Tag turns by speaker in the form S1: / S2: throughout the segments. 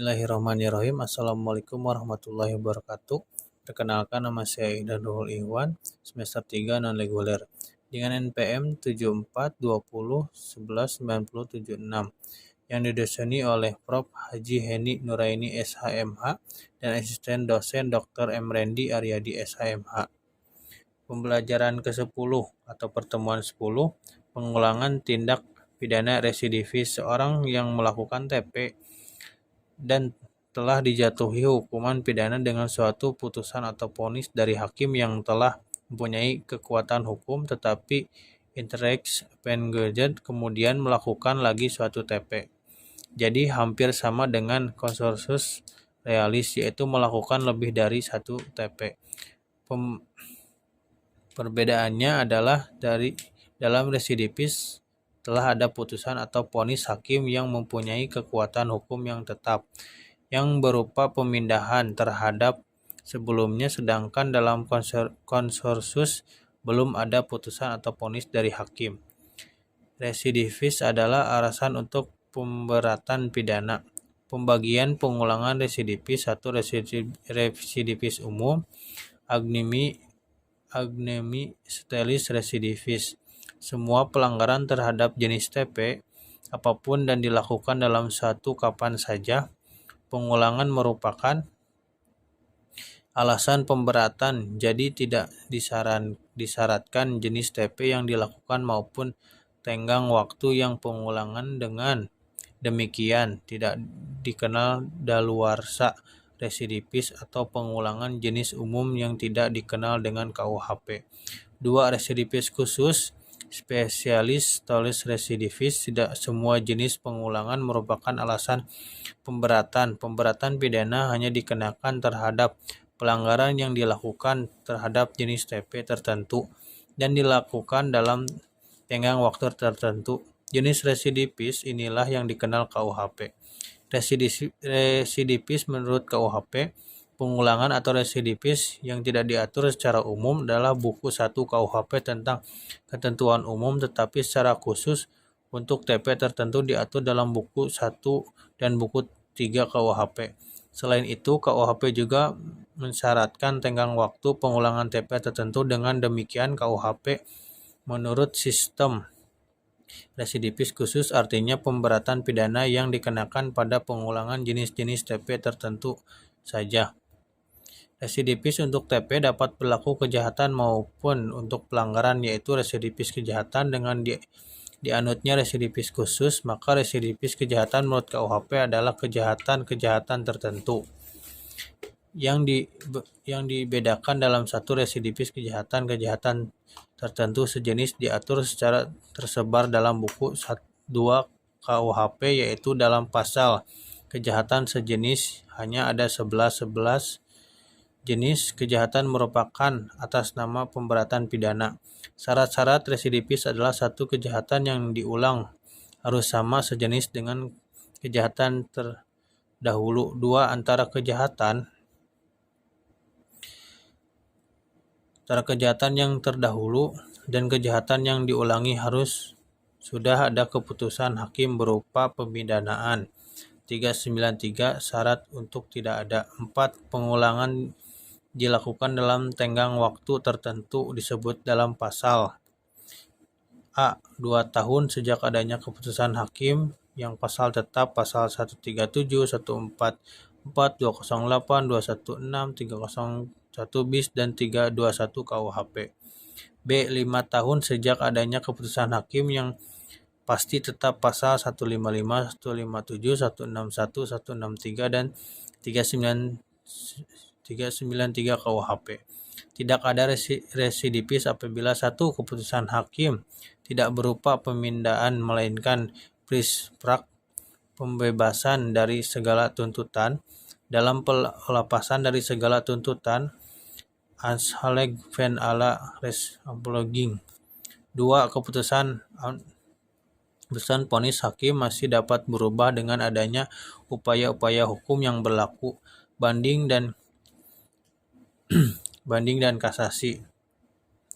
S1: Bismillahirrahmanirrahim. Assalamualaikum warahmatullahi wabarakatuh. Perkenalkan, nama saya Ihdanul Ihwan, semester 3 non-reguler dengan NPM 7420119076 yang didoseni oleh Prof. Haji Heni Nuraini SHMH dan asisten dosen Dr. M. Rendi Aryadi SHMH. Pembelajaran ke-10 atau pertemuan 10, pengulangan tindak pidana residivis. Seorang yang melakukan TP dan telah dijatuhi hukuman pidana dengan suatu putusan atau vonis dari hakim yang telah mempunyai kekuatan hukum, tetapi intereks pengejet kemudian melakukan lagi suatu TP. Jadi hampir sama dengan konsensus realis, yaitu melakukan lebih dari satu TP. Perbedaannya adalah dalam residivis telah ada putusan atau vonis hakim yang mempunyai kekuatan hukum yang tetap, yang berupa pemindahan terhadap sebelumnya, sedangkan dalam konsensus belum ada putusan atau vonis dari hakim. Residivis adalah alasan untuk pemberatan pidana. Pembagian pengulangan residivis: 1. Residivis umum, agnemi stalis residivis. Semua pelanggaran terhadap jenis TP apapun dan dilakukan dalam satu kapan saja. Pengulangan merupakan alasan pemberatan, jadi tidak disyaratkan jenis TP yang dilakukan maupun tenggang waktu yang pengulangan. Dengan demikian tidak dikenal daluarsa residivis atau pengulangan jenis umum yang tidak dikenal dengan KUHP. 2. Residivis khusus, spesialis tolis residivis. Tidak semua jenis pengulangan merupakan alasan pemberatan. Pemberatan pidana hanya dikenakan terhadap pelanggaran yang dilakukan terhadap jenis TP tertentu dan dilakukan dalam tenggang waktu tertentu. Jenis residivis inilah yang dikenal KUHP. Residivis menurut KUHP, pengulangan atau residivis yang tidak diatur secara umum adalah buku 1 KUHP tentang ketentuan umum, tetapi secara khusus untuk TP tertentu diatur dalam buku 1 dan buku 3 KUHP. Selain itu, KUHP juga mensyaratkan tenggang waktu pengulangan TP tertentu. Dengan demikian, KUHP menurut sistem residivis khusus artinya pemberatan pidana yang dikenakan pada pengulangan jenis-jenis TP tertentu saja. Residivis untuk TP dapat berlaku kejahatan maupun untuk pelanggaran, yaitu residivis kejahatan dengan dianutnya residivis khusus, maka residivis kejahatan menurut KUHP adalah kejahatan tertentu. Yang dibedakan dalam satu residivis kejahatan tertentu sejenis diatur secara tersebar dalam buku 2 KUHP, yaitu dalam pasal kejahatan sejenis hanya ada 11 jenis kejahatan merupakan atas nama pemberatan pidana. Syarat-syarat residivis adalah: 1. Kejahatan yang diulang harus sama sejenis dengan kejahatan terdahulu. 2. Antara kejahatan yang terdahulu dan kejahatan yang diulangi harus sudah ada keputusan hakim berupa pemidanaan. 393 syarat untuk tidak ada. 4. Pengulangan dilakukan dalam tenggang waktu tertentu disebut dalam pasal A. 2 tahun sejak adanya keputusan hakim yang pasal tetap pasal 137, 144, 208, 216, 301 bis dan 321 KUHP. B. 5 tahun sejak adanya keputusan hakim yang pasti tetap pasal 155, 157, 161, 163 dan 393 KUHP. Tidak ada residivis apabila 1. Keputusan hakim tidak berupa pemindahan melainkan prisprak pembebasan dari segala tuntutan. Dalam pelepasan dari segala tuntutan, Anschlag van alla resapologing. 2. Keputusan vonis hakim masih dapat berubah dengan adanya upaya-upaya hukum yang berlaku, banding dan kasasi.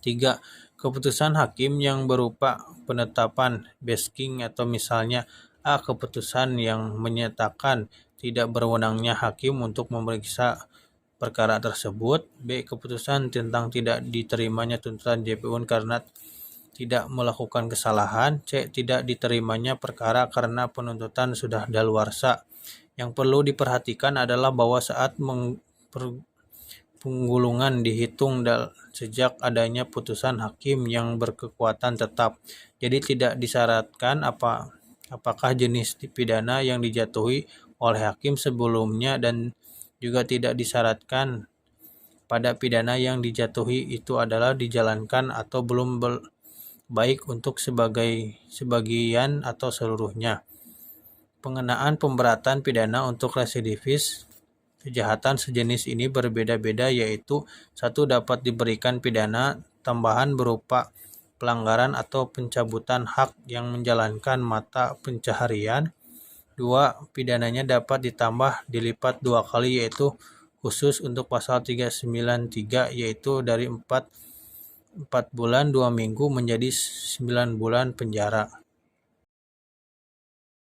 S1: 3. Keputusan hakim yang berupa penetapan basking atau misalnya A. Keputusan yang menyatakan tidak berwenangnya hakim untuk memeriksa perkara tersebut. B. Keputusan tentang tidak diterimanya tuntutan JPUN karena tidak melakukan kesalahan. C. Tidak diterimanya perkara karena penuntutan sudah daluarsa. Yang perlu diperhatikan adalah bahwa saat penggulungan dihitung sejak adanya putusan hakim yang berkekuatan tetap. Jadi tidak disyaratkan apakah jenis pidana yang dijatuhi oleh hakim sebelumnya, dan juga tidak disyaratkan pada pidana yang dijatuhi itu adalah dijalankan atau belum baik untuk sebagian atau seluruhnya. Pengenaan pemberatan pidana untuk residivis kejahatan sejenis ini berbeda-beda, yaitu 1. Dapat diberikan pidana tambahan berupa pelanggaran atau pencabutan hak yang menjalankan mata pencaharian. 2. Pidananya dapat ditambah dilipat 2 kali, yaitu khusus untuk pasal 393, yaitu dari 4 bulan 2 minggu menjadi 9 bulan penjara.